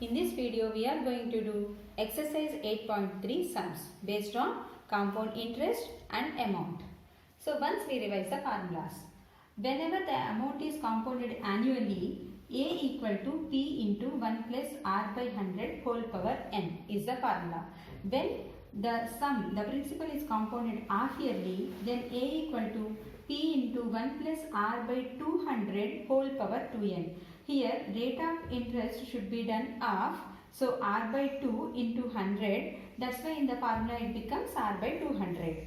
In this video, we are going to do exercise 8.3 sums based on compound interest and amount. So once we revise the formulas. Whenever the amount is compounded annually, A equal to P into 1 plus R by 100 whole power n is the formula. When the principal is compounded half yearly, then A equal to P into 1 plus R by 200 whole power 2n. Here rate of interest should be done half. So R by 2 into 100. That's why in the formula it becomes R by 200.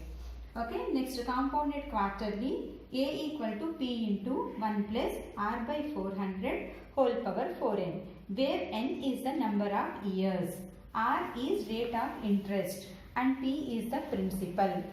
Okay, next compounded quarterly, A equal to P into 1 plus R by 400 whole power 4n, where n is the number of years, R is rate of interest and P is the principal.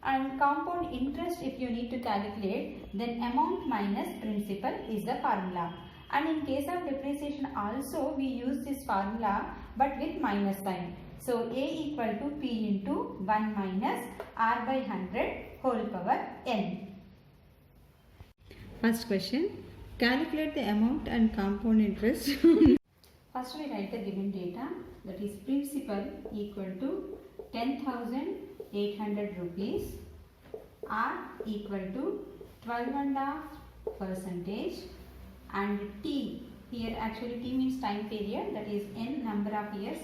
And compound interest, if you need to calculate, then amount minus principal is the formula. And in case of depreciation also we use this formula but with minus sign. So A equal to P into 1 minus R by 100 whole power n. First question, calculate the amount and compound interest. First we write the given data, that is principal equal to 10,800 rupees, R equal to 12.5%, and T, here actually T means time period, that is n number of years,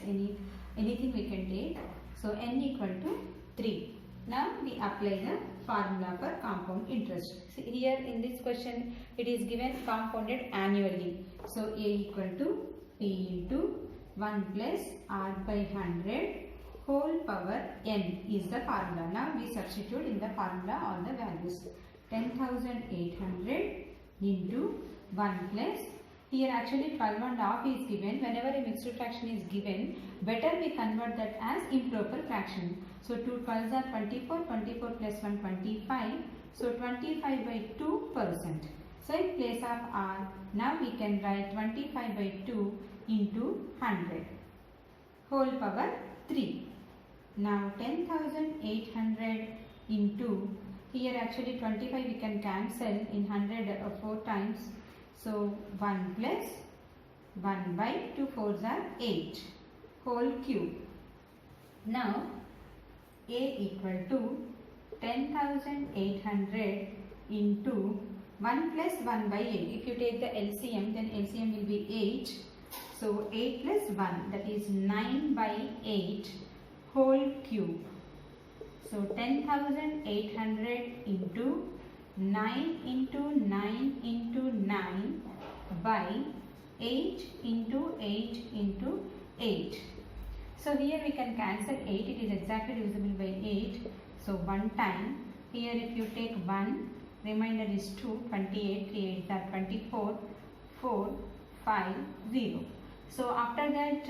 anything we can take. So n equal to 3. Now we apply the formula for compound interest. See here in this question it is given compounded annually. So A equal to P into 1 plus R by 100 whole power n is the formula. Now we substitute in the formula all the values. 10,800 into 1 plus, here actually 12.5 is given. Whenever a mixed fraction is given, better we convert that as improper fraction. So 2 12s are 24, 24 plus 1 25, so 25 by 2%. So in place of R, now we can write 25 by 2 into 100 whole power 3. Now 10,800 into, here actually 25 we can cancel, in 100 4 times. So 1 plus 1 by 2 4s are 8 whole cube. Now A equal to 10,800 into 1 plus 1 by 8. If you take the LCM, then LCM will be 8. So 8 plus 1, that is 9 by 8 whole cube. So 10,800 into 9 into 9 into 9 by 8 into 8 into 8. So here we can cancel 8, it is exactly divisible by 8. So 1 time, here if you take 1, remainder is 2, 28, 3 8 are 24, 4, 5, 0. So after that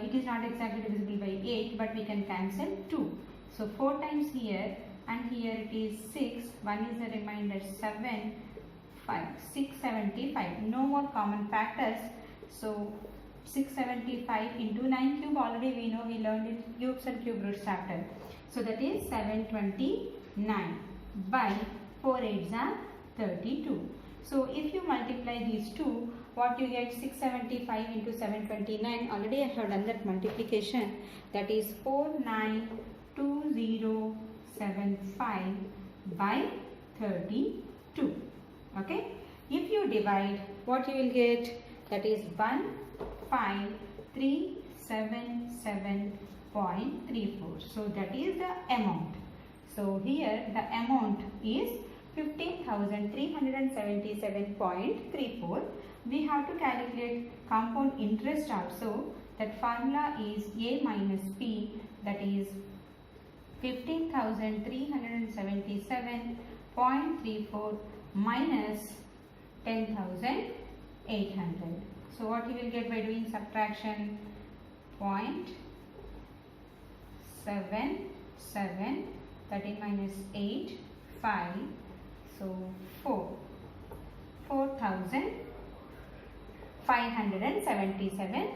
it is not exactly divisible by 8, but we can cancel 2. So 4 times here, and here it is 6, 1 is a remainder, 7, 5, 675. No more common factors. So 675 into 9 cube, already we know, we learned in cubes and cube roots chapter. So that is 729 by 4 8s are 32. So if you multiply these two, what you get? 675 into 729. Already I have done that multiplication. That is 492075 by 32. Okay. If you divide, what you will get? That is 15377.34. So that is the amount. So here the amount is 15,377.34. We have to calculate compound interest also. That formula is A minus P, that is 15,377.34 minus 10,800. So what you will get by doing subtraction? 0.77, 13 minus 8, 5, so 4, 4,577.34.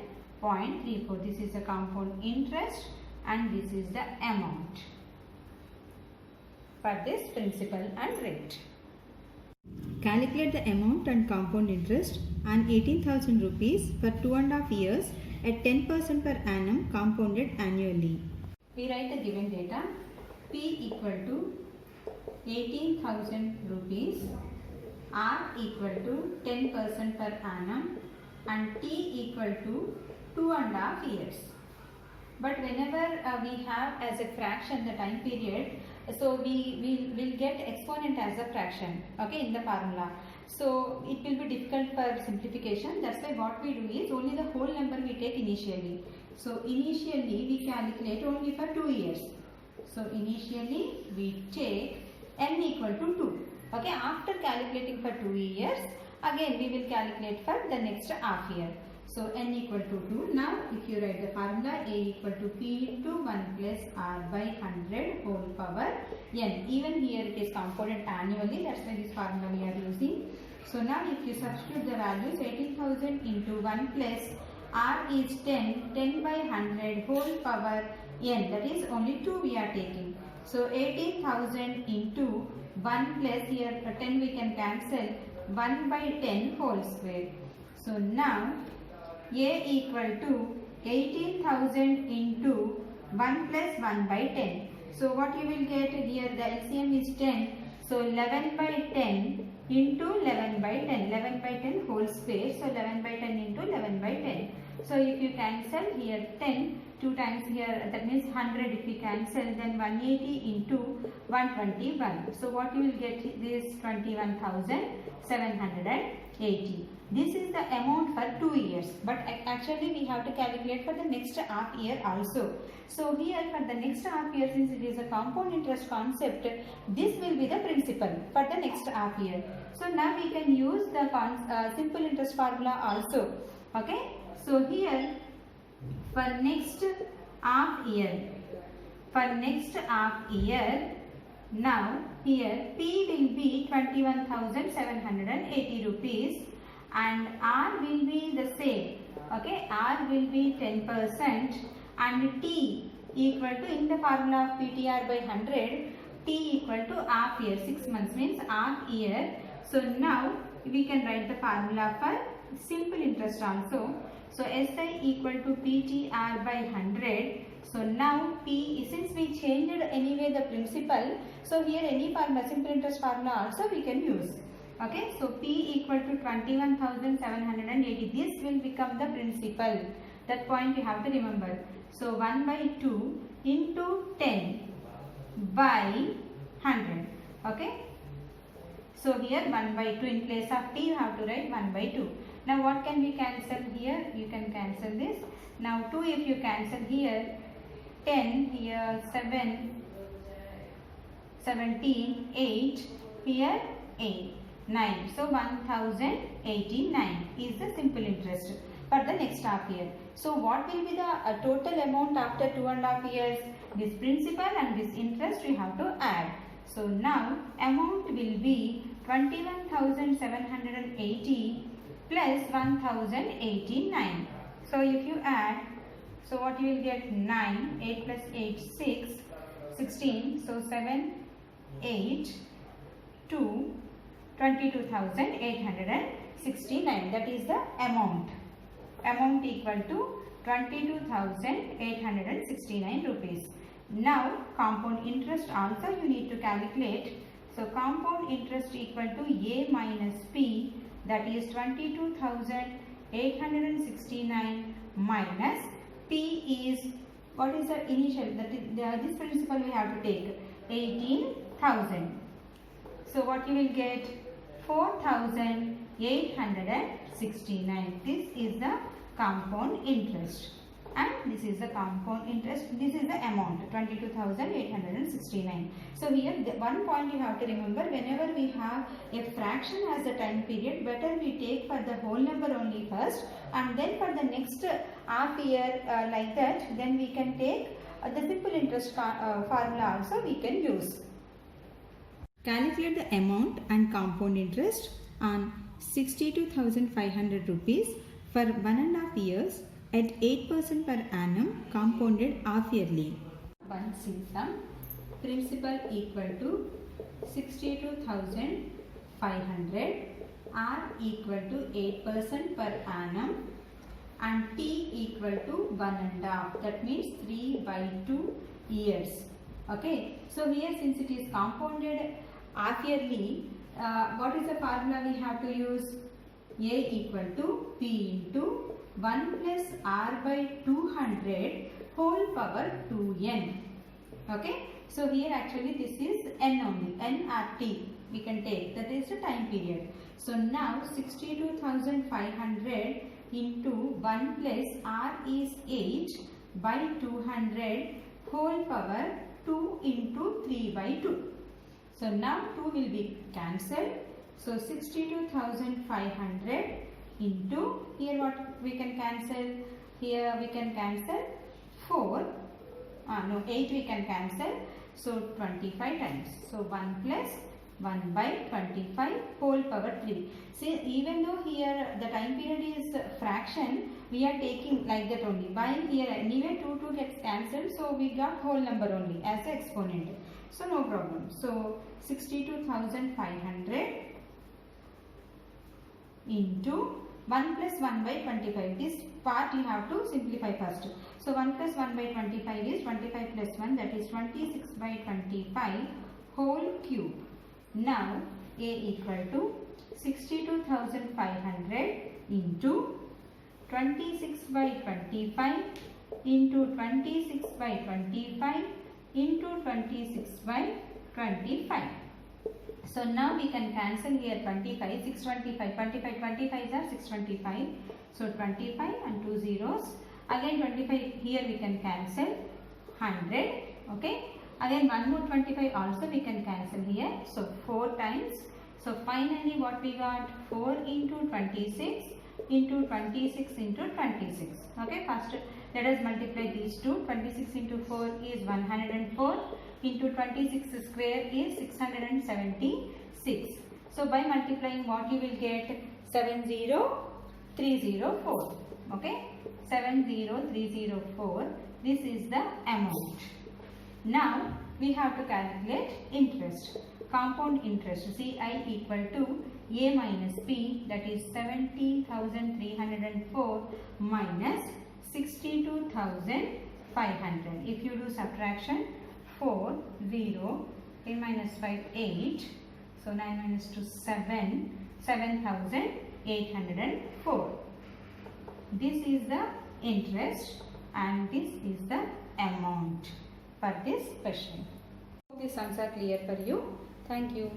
This is the compound interest and this is the amount for this principal and rate. Calculate the amount and compound interest and 18,000 rupees for 2.5 years at 10% per annum compounded annually. We write the given data. P equal to 18,000 rupees, R equal to 10% per annum, and T equal to 2.5 years. But whenever we have as a fraction the time period, so we will get exponent as a fraction, okay, in the formula. So it will be difficult for simplification. That's why what we do is only the whole number we take initially. So initially we calculate only for 2 years. So initially we take n equal to 2. Okay, after calculating for 2 years, again we will calculate for the next half year. So n equal to 2. Now if you write the formula, A equal to P into 1 plus R by 100 whole power n. Even here it is compounded annually, that's why this formula we are using. So now if you substitute the values, 18,000 into 1 plus R is 10, 10 by 100 whole power n, that is only 2 we are taking. So 18,000 into 1 plus here 10 we can cancel, 1 by 10 whole square. So now A equal to 18,000 into 1 plus 1 by 10. So what you will get here, the LCM is 10. So 11 by 10 into 11 by 10. 11 by 10 whole square. So 11 by 10 into 11 by 10. So if you cancel here 10, 2 times here, that means 100 if we cancel, then 180 into 121. So what you will get is 21,780. This is the amount for 2 years, but actually we have to calculate for the next half year also. So here for the next half year, since it is a compound interest concept, this will be the principal for the next half year. So now we can use the simple interest formula also. Okay. So here for next half year, now here P will be 21,780 rupees and R will be the same. Okay, R will be 10% and T equal to, in the formula of PTR by 100, T equal to half year, 6 months means half year. So now we can write the formula for simple interest also. So SI equal to PTR by 100. So now P, since we changed anyway the principal, so here any formula, simple interest formula also we can use. Okay, so P equal to 21,780. This will become the principal. That point you have to remember. So 1 by 2 into 10 by 100. Okay. So here 1 by 2, in place of T you have to write 1 by 2. Now what can we cancel here? You can cancel this. Now 2 if you cancel here, 10 here, 7, 17, 8, here 8, 9. So 1,089 is the simple interest for the next half year. So what will be the total amount after 2.5 years? This principal and this interest we have to add. So now amount will be 21,780 plus 1,089. So if you add, so what you will get 9, 8 plus 8, 6, 16. So 7, 8, 2, 22,869. That is the amount. Amount equal to 22,869 rupees. Now compound interest also you need to calculate. So compound interest equal to A minus P, that is 22,869 minus P is, what is the initial, that is, this principal we have to take 18,000. So what you will get 4,869. This is the compound interest. And this is the compound interest, this is the amount 22,869. So here the one point you have to remember, whenever we have a fraction as a time period, better we take for the whole number only first, and then for the next half year like that, then we can take the simple interest formula also we can use. Calculate the amount and compound interest on 62,500 rupees for 1.5 years at 8% per annum compounded half yearly. One sum, principal equal to 62,500, R equal to 8% per annum, and T equal to 1.5. That means 3/2 years. Okay. So here since it is compounded half yearly, what is the formula we have to use? A equal to P into 1 plus R by 200 whole power 2n. Okay. So here actually this is n only, n or t we can take, that is the time period. So now 62,500 into 1 plus R is 8 by 200 whole power 2 into 3/2. So now 2 will be cancelled. So 62,500 into, here what we can cancel? Here we can cancel 4. 8 we can cancel. So 25 times. So 1 plus 1 by 25 whole power 3. See, even though here the time period is fraction, we are taking like that only. While here anyway 2 gets cancelled, so we got whole number only as an exponent. So no problem. So 62,500 into 1 plus 1 by 25. This part you have to simplify first. So 1 plus 1 by 25 is 25 plus 1, that is 26 by 25 whole cube. Now A equal to 62,500 into 26 by 25 into 26 by 25 into 26 by 25. So now we can cancel here 25, 625, 25, 25 are 625. So 25 and 2 zeros. Again 25 here we can cancel 100. Okay. Again one more 25 also we can cancel here. So 4 times. So finally what we got? 4 into 26 into 26 into 26. Okay. First let us multiply these two. 26 into 4 is 104. Into 26 square is 676. So by multiplying what you will get? 70304. Okay. 70304. This is the amount. Now we have to calculate interest. Compound interest. CI equal to A minus P, that is 17,304 minus 62,500. If you do subtraction, 4, 0, 10 minus 5, 8. So 9 minus 2, 7, 7,804. This is the interest and this is the amount for this question. Hope these sums are clear for you. Thank you.